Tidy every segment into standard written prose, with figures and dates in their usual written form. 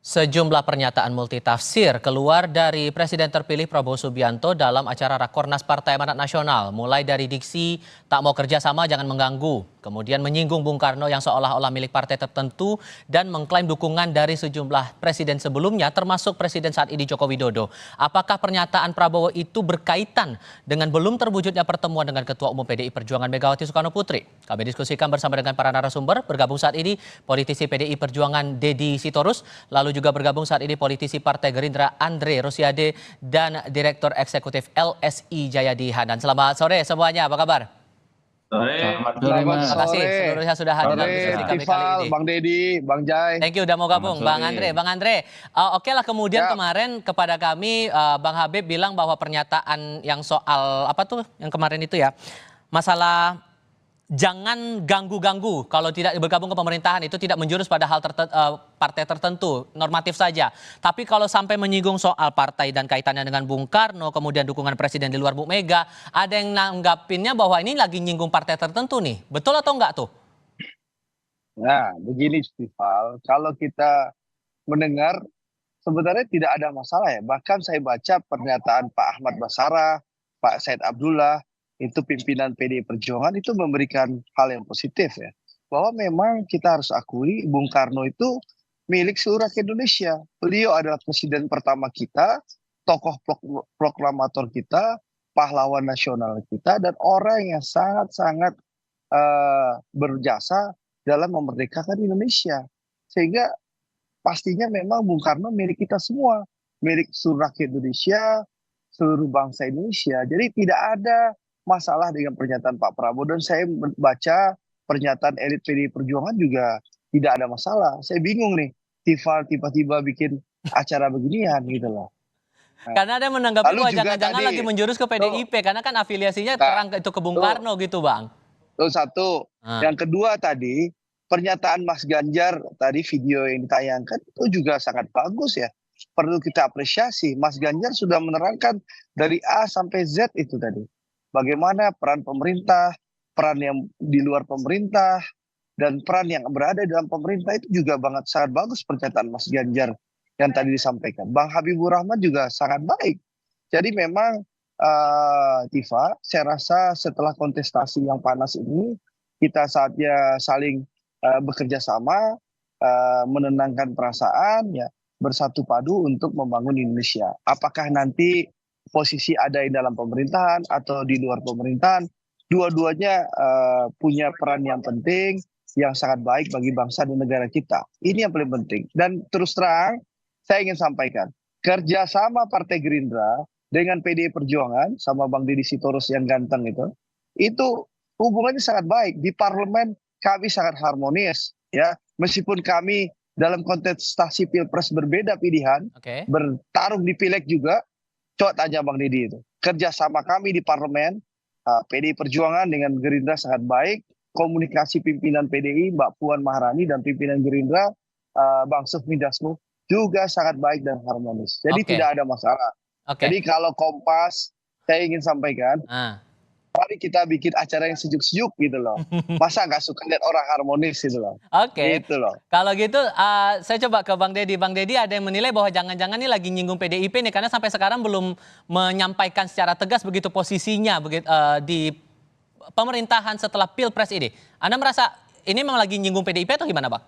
Sejumlah pernyataan multitafsir keluar dari Presiden terpilih Prabowo Subianto dalam acara Rakornas Partai Amanat Nasional. Mulai dari diksi tak mau kerjasama jangan mengganggu. Kemudian menyinggung Bung Karno yang seolah-olah milik partai tertentu dan mengklaim dukungan dari sejumlah presiden sebelumnya termasuk Presiden saat ini Joko Widodo. Apakah pernyataan Prabowo itu berkaitan dengan belum terwujudnya pertemuan dengan Ketua Umum PDI Perjuangan Megawati Soekarno Putri? Kami diskusikan bersama dengan para narasumber. Bergabung saat ini politisi PDI Perjuangan Deddy Sitorus, lalu juga bergabung saat ini politisi Partai Gerindra Andre Rosiade dan Direktur Eksekutif LSI Jayadi Hanan. Selamat sore semuanya, apa kabar? Selamat sore, Mas. Terima kasih seluruhnya sudah hadir dalam diskusi kami kali ini. Bang Deddy, Bang Jai. Thank you udah mau gabung, Bang Andre. Oke lah, kemudian kemarin kepada kami Bang Habib bilang bahwa pernyataan yang soal apa tuh yang kemarin itu ya, masalah jangan ganggu-ganggu kalau tidak bergabung ke pemerintahan, itu tidak menjurus pada hal partai tertentu, normatif saja. Tapi kalau sampai menyinggung soal partai dan kaitannya dengan Bung Karno, kemudian dukungan presiden di luar Bu Mega, ada yang nanggapinnya bahwa ini lagi nyinggung partai tertentu nih. Betul atau enggak tuh? Nah, begini Stifal, kalau kita mendengar sebenarnya tidak ada masalah ya. Bahkan saya baca pernyataan Pak Ahmad Basara, Pak Said Abdullah, itu pimpinan PDI Perjuangan itu memberikan hal yang positif ya. Bahwa memang kita harus akui Bung Karno itu milik seluruh rakyat Indonesia. Beliau adalah presiden pertama kita, tokoh proklamator kita, pahlawan nasional kita, dan orang yang sangat-sangat berjasa dalam memerdekakan Indonesia. Sehingga pastinya memang Bung Karno milik kita semua, milik seluruh rakyat Indonesia, seluruh bangsa Indonesia. Jadi tidak ada masalah dengan pernyataan Pak Prabowo, dan saya baca pernyataan elit PDI Perjuangan juga tidak ada masalah. Saya bingung nih, tiba-tiba bikin acara beginian gitu loh. Karena ada yang menanggapi bahwa jangan-jangan lagi menjurus ke PDIP, karena kan afiliasinya terang itu ke Bung Karno gitu, Bang. Satu. Yang kedua tadi, pernyataan Mas Ganjar tadi, video yang ditayangkan itu juga sangat bagus ya. Perlu kita apresiasi. Mas Ganjar sudah menerangkan dari A sampai Z itu tadi. Bagaimana peran pemerintah, peran yang di luar pemerintah, dan peran yang berada dalam pemerintah itu juga sangat bagus pernyataan Mas Ganjar yang tadi disampaikan. Bang Habibur Rahman juga sangat baik. Jadi memang Tifa, saya rasa setelah kontestasi yang panas ini, kita saatnya saling bekerja sama, menenangkan perasaan, ya bersatu padu untuk membangun Indonesia. Apakah nanti posisi ada di dalam pemerintahan atau di luar pemerintahan, dua-duanya punya peran yang penting, yang sangat baik bagi bangsa dan negara kita. Ini yang paling penting. Dan terus terang, saya ingin sampaikan, kerjasama Partai Gerindra dengan PDI Perjuangan, sama Bang Deddy Sitorus yang ganteng itu hubungannya sangat baik. Di parlemen kami sangat harmonis, ya. Meskipun kami dalam kontestasi pilpres berbeda pilihan, bertarung di pileg juga. Coba tanya Bang Deddy itu. Kerjasama kami di parlemen, PDI Perjuangan dengan Gerindra sangat baik. Komunikasi pimpinan PDI, Mbak Puan Maharani, dan pimpinan Gerindra, Bang Sufmi Dasko, juga sangat baik dan harmonis. Jadi tidak ada masalah. Jadi kalau Kompas, saya ingin sampaikan, mari kita bikin acara yang sejuk-sejuk gitu loh. Masa nggak suka lihat orang harmonis gitu loh. Gitu loh. Kalau gitu saya coba ke Bang Deddy. Bang Deddy, ada yang menilai bahwa jangan-jangan ini lagi nyinggung PDIP nih, karena sampai sekarang belum menyampaikan secara tegas begitu posisinya di pemerintahan setelah Pilpres ini. Anda merasa ini memang lagi nyinggung PDIP atau gimana, Bang?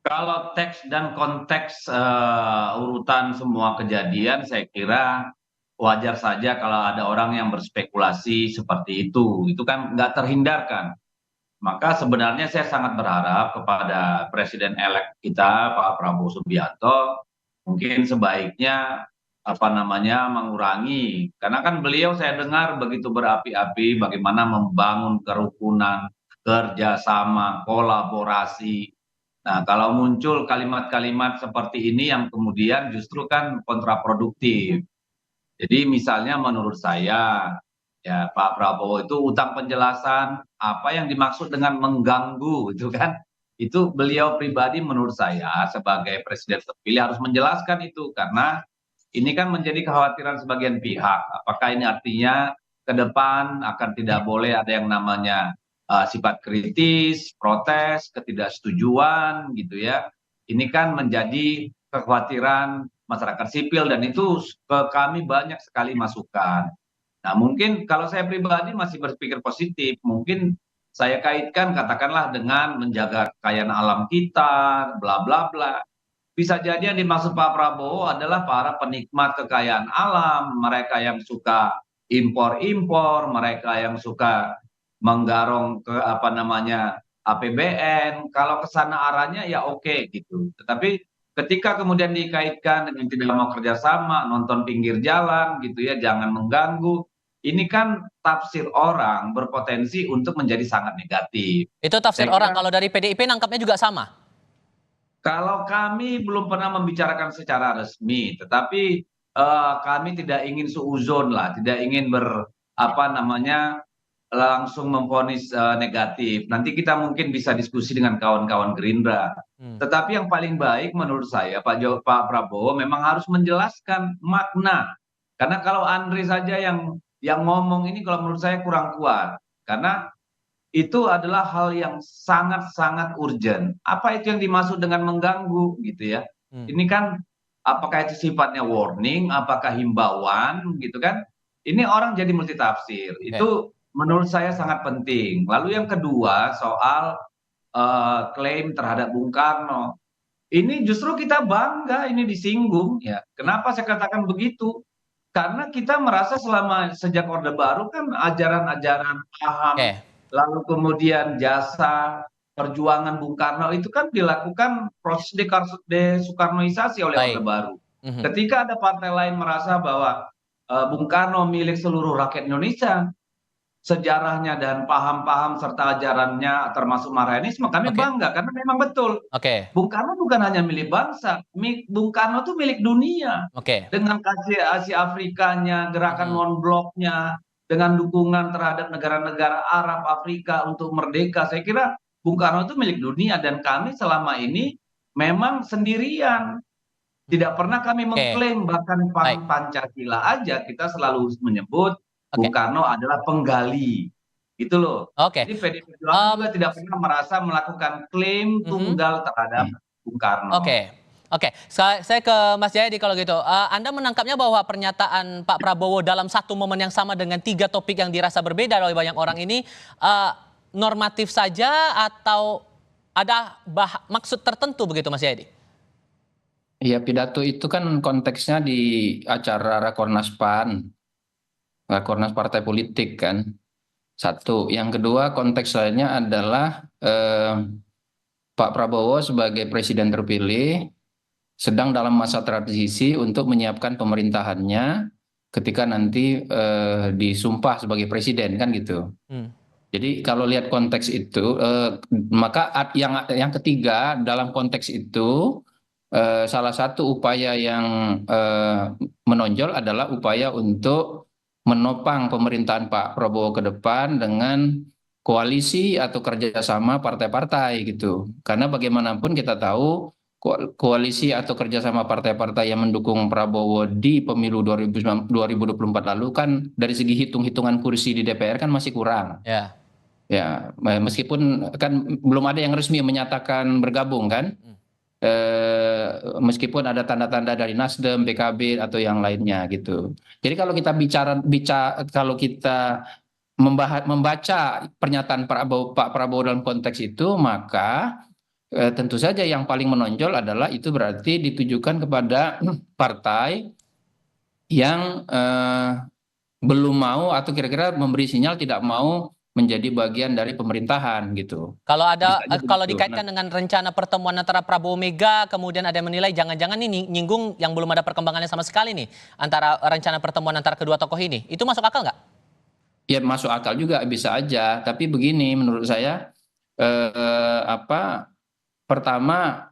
Kalau teks dan konteks urutan semua kejadian, saya kira wajar saja kalau ada orang yang berspekulasi seperti itu. Itu kan nggak terhindarkan. Maka sebenarnya saya sangat berharap kepada Presiden-elek kita, Pak Prabowo Subianto, mungkin sebaiknya mengurangi. Karena kan beliau saya dengar begitu berapi-api bagaimana membangun kerukunan, kerjasama, kolaborasi. Nah, kalau muncul kalimat-kalimat seperti ini yang kemudian justru kan kontraproduktif. Jadi misalnya menurut saya, ya Pak Prabowo itu utang penjelasan apa yang dimaksud dengan mengganggu itu kan. Itu beliau pribadi menurut saya sebagai presiden terpilih harus menjelaskan itu, karena ini kan menjadi kekhawatiran sebagian pihak. Apakah ini artinya ke depan akan tidak boleh ada yang namanya sifat kritis, protes, ketidaksetujuan gitu ya. Ini kan menjadi kekhawatiran masyarakat sipil dan itu ke kami banyak sekali masukan. Nah, mungkin kalau saya pribadi masih berpikir positif, mungkin saya kaitkan katakanlah dengan menjaga kekayaan alam kita, bla bla bla. Bisa jadi yang dimaksud Pak Prabowo adalah para penikmat kekayaan alam, mereka yang suka impor-impor, mereka yang suka menggarong ke apa namanya APBN. Kalau ke sana arahnya ya oke gitu. Tetapi ketika kemudian dikaitkan dengan tidak mau kerjasama, nonton pinggir jalan gitu ya, jangan mengganggu. Ini kan tafsir orang berpotensi untuk menjadi sangat negatif. Itu tafsir Saya orang. kira Kalau dari PDIP nangkapnya juga sama. kalau kami belum pernah membicarakan secara resmi, tetapi kami tidak ingin suuzon lah, tidak ingin apa namanya langsung memvonis negatif. Nanti kita mungkin bisa diskusi dengan kawan-kawan Gerindra. Hmm. Tetapi yang paling baik menurut saya Pak Prabowo memang harus menjelaskan makna. Karena kalau Andre saja yang ngomong ini kalau menurut saya kurang kuat. Karena itu adalah hal yang sangat-sangat urgent. Apa itu yang dimaksud dengan mengganggu gitu ya? Hmm. Ini kan apakah itu sifatnya warning, apakah himbauan gitu kan? Ini orang jadi multitafsir. Itu menurut saya sangat penting. Lalu yang kedua soal klaim terhadap Bung Karno. Ini justru kita bangga ini disinggung ya. Kenapa saya katakan begitu? Karena kita merasa sejak Orde Baru kan ajaran-ajaran paham, Oke. lalu kemudian jasa perjuangan Bung Karno itu kan dilakukan proses desoekarnoisasi oleh Orde Baik. Baru. Mhm. Ketika ada partai lain merasa bahwa Bung Karno milik seluruh rakyat Indonesia, sejarahnya dan paham-paham serta ajarannya termasuk Marxisme, kami Oke. bangga karena memang betul. Oke. Bung Karno bukan hanya milik bangsa, Bung Karno itu milik dunia. Oke. Dengan Asia Afrikanya, gerakan non-bloknya, dengan dukungan terhadap negara-negara Arab, Afrika untuk merdeka, saya kira Bung Karno itu milik dunia dan kami selama ini memang sendirian. Tidak pernah kami Oke. mengklaim, bahkan Baik. Pancasila aja kita selalu menyebut Bung Oke. Karno adalah penggali. Gitu loh. Oke. Jadi PDI Perjuangan juga tidak pernah merasa melakukan klaim tunggal terhadap Bung Karno. Oke. Oke, saya ke Mas Jayadi kalau gitu. Anda menangkapnya bahwa pernyataan Pak Prabowo dalam satu momen yang sama dengan 3 topik yang dirasa berbeda oleh banyak orang ini normatif saja atau ada maksud tertentu begitu Mas Jayadi? Iya, pidato itu kan konteksnya di acara Rakornas PAN, Rakornas Partai Politik kan. Satu. Yang kedua konteks lainnya adalah Pak Prabowo sebagai presiden terpilih sedang dalam masa transisi untuk menyiapkan pemerintahannya ketika nanti disumpah sebagai presiden kan gitu. Jadi kalau lihat konteks itu, maka yang ketiga dalam konteks itu salah satu upaya yang menonjol adalah upaya untuk menopang pemerintahan Pak Prabowo ke depan dengan koalisi atau kerjasama partai-partai gitu. Karena bagaimanapun kita tahu koalisi atau kerjasama partai-partai yang mendukung Prabowo di pemilu 2024 lalu kan dari segi hitung-hitungan kursi di DPR kan masih kurang. Ya, meskipun kan belum ada yang resmi menyatakan bergabung kan. Meskipun ada tanda-tanda dari Nasdem, PKB atau yang lainnya gitu. Jadi kalau kita kalau kita membaca pernyataan Pak Prabowo dalam konteks itu, maka tentu saja yang paling menonjol adalah itu berarti ditujukan kepada partai yang belum mau atau kira-kira memberi sinyal tidak mau menjadi bagian dari pemerintahan gitu. Kalau dikaitkan dengan rencana pertemuan antara Prabowo Mega, kemudian ada yang menilai jangan-jangan ini nyinggung yang belum ada perkembangannya sama sekali nih antara rencana pertemuan antara kedua tokoh ini. Itu masuk akal nggak? Ya masuk akal juga, bisa aja. Tapi begini menurut saya, pertama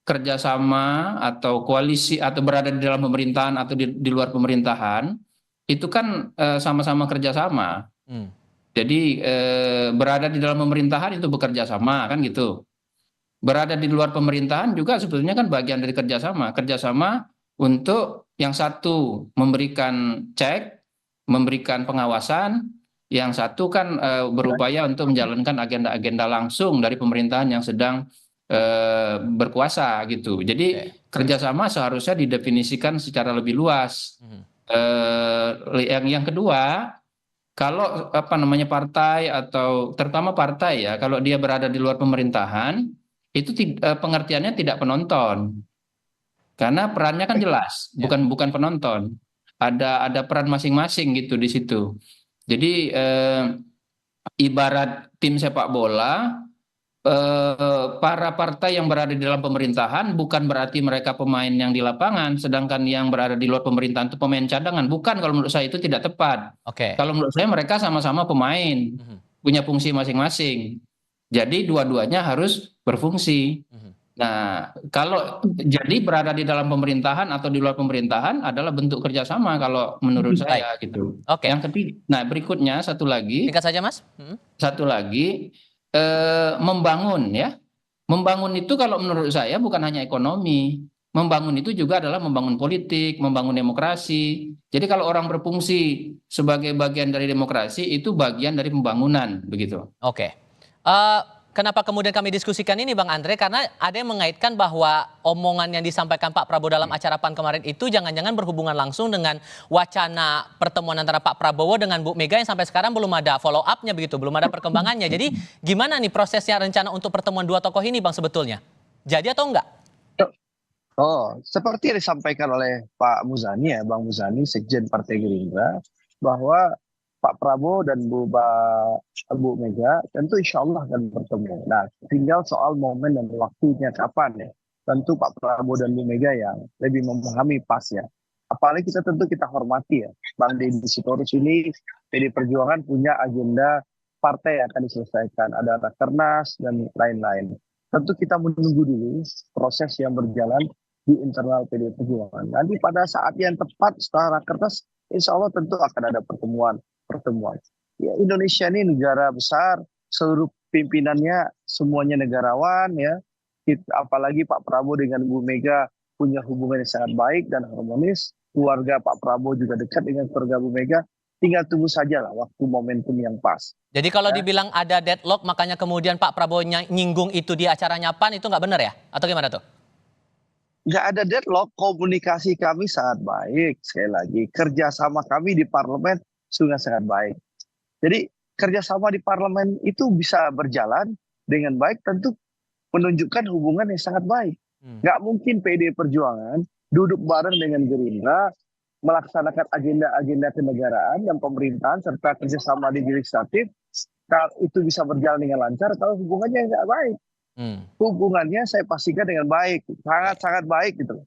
kerjasama atau koalisi atau berada di dalam pemerintahan atau di luar pemerintahan itu kan sama-sama kerjasama. Jadi berada di dalam pemerintahan itu bekerja sama kan gitu. Berada di luar pemerintahan juga sebetulnya kan bagian dari kerjasama untuk yang satu memberikan cek, memberikan pengawasan, yang satu kan berupaya untuk menjalankan agenda-agenda langsung dari pemerintahan yang sedang berkuasa gitu. Jadi kerjasama seharusnya didefinisikan secara lebih luas. Yang kedua, kalau partai atau terutama partai ya, kalau dia berada di luar pemerintahan, itu pengertiannya tidak penonton, karena perannya kan jelas, bukan penonton. Ada peran masing-masing gitu di situ. Jadi ibarat tim sepak bola, para partai yang berada di dalam pemerintahan bukan berarti mereka pemain yang di lapangan, sedangkan yang berada di luar pemerintahan itu pemain cadangan. Bukan, kalau menurut saya itu tidak tepat. Kalau menurut saya mereka sama-sama pemain, punya fungsi masing-masing. Jadi dua-duanya harus berfungsi. Nah, kalau jadi berada di dalam pemerintahan atau di luar pemerintahan adalah bentuk kerjasama kalau menurut saya gitu. Yang ketiga, nah berikutnya satu lagi. Singkat saja, Mas. Satu lagi, membangun ya. Membangun itu kalau menurut saya bukan hanya ekonomi. Membangun itu juga adalah membangun politik, membangun demokrasi. Jadi kalau orang berfungsi sebagai bagian dari demokrasi, itu bagian dari pembangunan, begitu. Oke. Kenapa kemudian kami diskusikan ini, Bang Andre? Karena ada yang mengaitkan bahwa omongan yang disampaikan Pak Prabowo dalam acara PAN kemarin itu jangan-jangan berhubungan langsung dengan wacana pertemuan antara Pak Prabowo dengan Bu Mega yang sampai sekarang belum ada follow up-nya begitu, belum ada perkembangannya. Jadi gimana nih prosesnya, rencana untuk pertemuan dua tokoh ini, Bang, sebetulnya? Jadi atau enggak? Seperti yang disampaikan oleh Pak Muzani ya, Bang Muzani, Sekjen Partai Gerindra, bahwa Pak Prabowo dan Bu Mega tentu insya Allah akan bertemu. Nah, tinggal soal momen dan waktunya kapan ya. Tentu Pak Prabowo dan Bu Mega yang lebih memahami pasnya. Apalagi kita hormati ya, Bang Deddy Sitorus ini, PD Perjuangan punya agenda partai yang akan diselesaikan. Ada rakernas dan lain-lain. Tentu kita menunggu dulu proses yang berjalan di internal PD Perjuangan. Nanti pada saat yang tepat setelah rakernas, insya Allah tentu akan ada pertemuan. Ya, Indonesia ini negara besar, seluruh pimpinannya semuanya negarawan ya. Apalagi Pak Prabowo dengan Bu Mega punya hubungan yang sangat baik dan harmonis. Keluarga Pak Prabowo juga dekat dengan keluarga Bu Mega. Tinggal tunggu saja lah waktu momentum yang pas. Jadi kalau dibilang ada deadlock, makanya kemudian Pak Prabowo nyinggung itu di acaranya PAN, itu nggak benar ya? Atau gimana tuh? Nggak ada deadlock, komunikasi kami sangat baik. Sekali lagi, kerjasama kami di parlemen sangat baik. Jadi kerjasama di parlemen itu bisa berjalan dengan baik, tentu menunjukkan hubungan yang sangat baik. Nggak mungkin PD Perjuangan duduk bareng dengan Gerindra melaksanakan agenda-agenda kenegaraan dan pemerintahan serta kerjasama di legislatif itu bisa berjalan dengan lancar kalau hubungannya nggak baik. Hubungannya saya pastikan dengan baik, sangat baik gitu loh.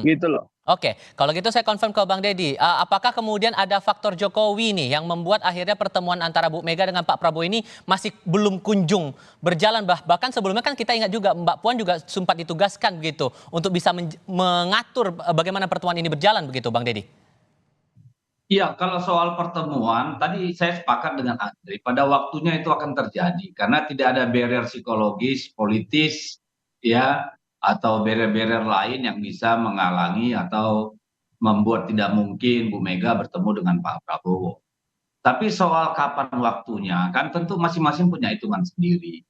Gitu loh. Oke, kalau gitu saya confirm ke Bang Deddy, apakah kemudian ada faktor Jokowi nih yang membuat akhirnya pertemuan antara Bu Mega dengan Pak Prabowo ini masih belum kunjung berjalan? Bahkan sebelumnya kan kita ingat juga Mbak Puan juga sempat ditugaskan begitu untuk bisa mengatur bagaimana pertemuan ini berjalan begitu, Bang Deddy? Iya, kalau soal pertemuan, tadi saya sepakat dengan Andre, pada waktunya itu akan terjadi, karena tidak ada barrier psikologis, politis, ya, atau barrier-barrier lain yang bisa menghalangi atau membuat tidak mungkin Bu Mega bertemu dengan Pak Prabowo. Tapi soal kapan waktunya, kan tentu masing-masing punya hitungan sendiri,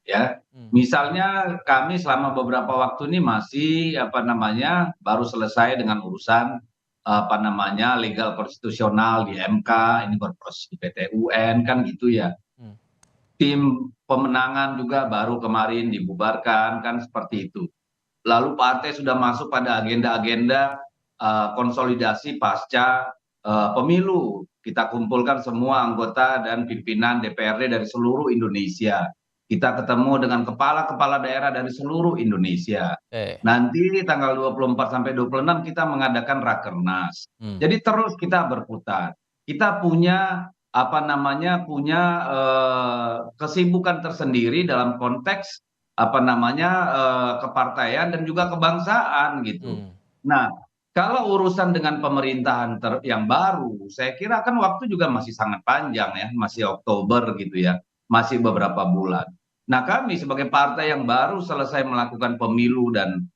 ya. Misalnya kami selama beberapa waktu ini masih baru selesai dengan urusan legal konstitusional di MK, ini berproses di PT UN kan gitu ya. Tim pemenangan juga baru kemarin dibubarkan kan seperti itu. Lalu partai sudah masuk pada agenda-agenda konsolidasi pasca pemilu. Kita kumpulkan semua anggota dan pimpinan DPRD dari seluruh Indonesia. Kita ketemu dengan kepala-kepala daerah dari seluruh Indonesia. Nanti tanggal 24 sampai 26 kita mengadakan rakernas. Jadi terus kita berputar. Kita punya kesibukan tersendiri dalam konteks kepartaian dan juga kebangsaan gitu. Nah, kalau urusan dengan pemerintahan yang baru, saya kira kan waktu juga masih sangat panjang ya, masih Oktober gitu ya, masih beberapa bulan. Nah, kami sebagai partai yang baru selesai melakukan pemilu dan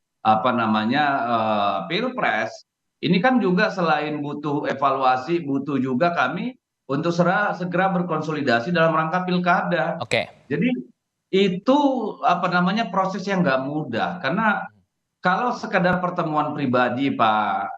pilpres, ini kan juga selain butuh evaluasi, butuh juga kami untuk segera berkonsolidasi dalam rangka pilkada. Oke. Jadi itu apa namanya proses yang nggak mudah karena kalau sekadar pertemuan pribadi Pak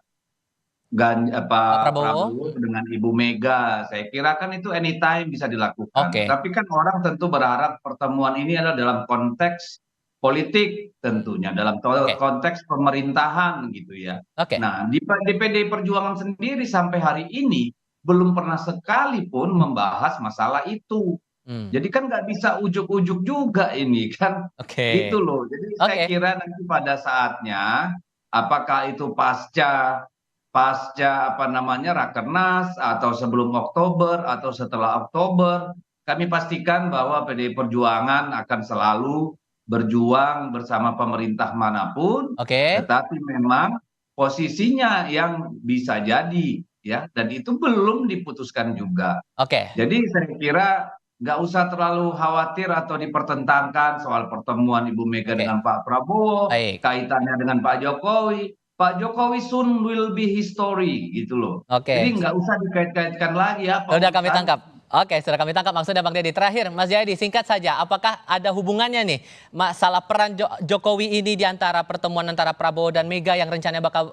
Pak Prabowo? Prabowo dengan Ibu Mega, saya kira kan itu anytime bisa dilakukan. Oke, Tapi kan orang tentu berharap pertemuan ini adalah dalam konteks politik tentunya, dalam oke, konteks pemerintahan gitu ya. oke. Nah, di PDI Perjuangan sendiri sampai hari ini belum pernah sekalipun membahas masalah itu. Hmm, Jadi kan nggak bisa ujuk-ujuk juga ini kan, oke, gitu loh. Jadi saya oke, kira nanti pada saatnya, apakah itu pasca pasca apa namanya Rakernas atau sebelum Oktober atau setelah Oktober, kami pastikan bahwa PDI Perjuangan akan selalu berjuang bersama pemerintah manapun, oke, tetapi memang posisinya yang bisa jadi ya, dan itu belum diputuskan juga. oke. Jadi saya kira nggak usah terlalu khawatir atau dipertentangkan soal pertemuan Ibu Mega Oke, dengan Pak Prabowo, baik. kaitannya dengan Pak Jokowi. Pak Jokowi soon will be history gitu loh. Oke, Jadi nggak usah dikait-kaitkan lagi apa sudah kami urusan. tangkap. Oke, sudah kami tangkap maksudnya Bang Deddy. Terakhir, Mas Jayadi, singkat saja, apakah ada hubungannya nih masalah peran Jokowi ini di antara pertemuan antara Prabowo dan Mega yang rencananya bakal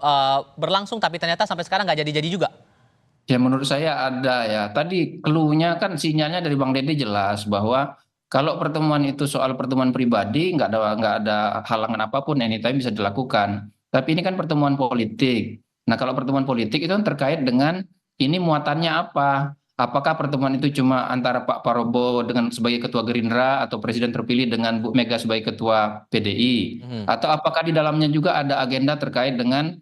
berlangsung, tapi ternyata sampai sekarang nggak jadi-jadi juga? Ya menurut saya ada ya. Tadi clue-nya kan sinyalnya dari Bang Deddy jelas bahwa kalau pertemuan itu soal pertemuan pribadi nggak ada halangan apapun anytime bisa dilakukan. Tapi ini kan pertemuan politik. Nah kalau pertemuan politik itu kan terkait dengan ini muatannya apa? Apakah pertemuan itu cuma antara Pak Prabowo dengan sebagai ketua Gerindra atau presiden terpilih dengan Bu Mega sebagai ketua PDI? Mhm. Atau apakah di dalamnya juga ada agenda terkait dengan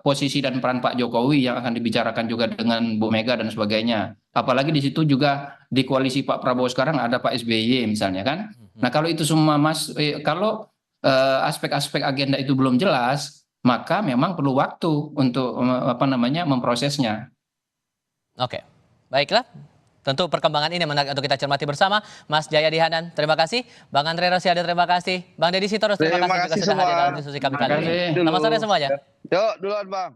posisi dan peran Pak Jokowi yang akan dibicarakan juga dengan Bu Mega dan sebagainya. Apalagi di situ juga di koalisi Pak Prabowo sekarang ada Pak SBY misalnya kan. Nah kalau itu semua kalau aspek-aspek agenda itu belum jelas, maka memang perlu waktu untuk apa namanya memprosesnya. Oke, baiklah. Tentu perkembangan ini menarik untuk kita cermati bersama. Mas Jayadi Hanan, terima kasih. Bang Andre Rosiade, terima kasih. Bang Deddy Sitorus, terima Terima kasih juga kasih sudah hadir semua. dalam diskusi kami Terima kali ini. kasih. Selamat sore semuanya. Yuk, duluan Bang.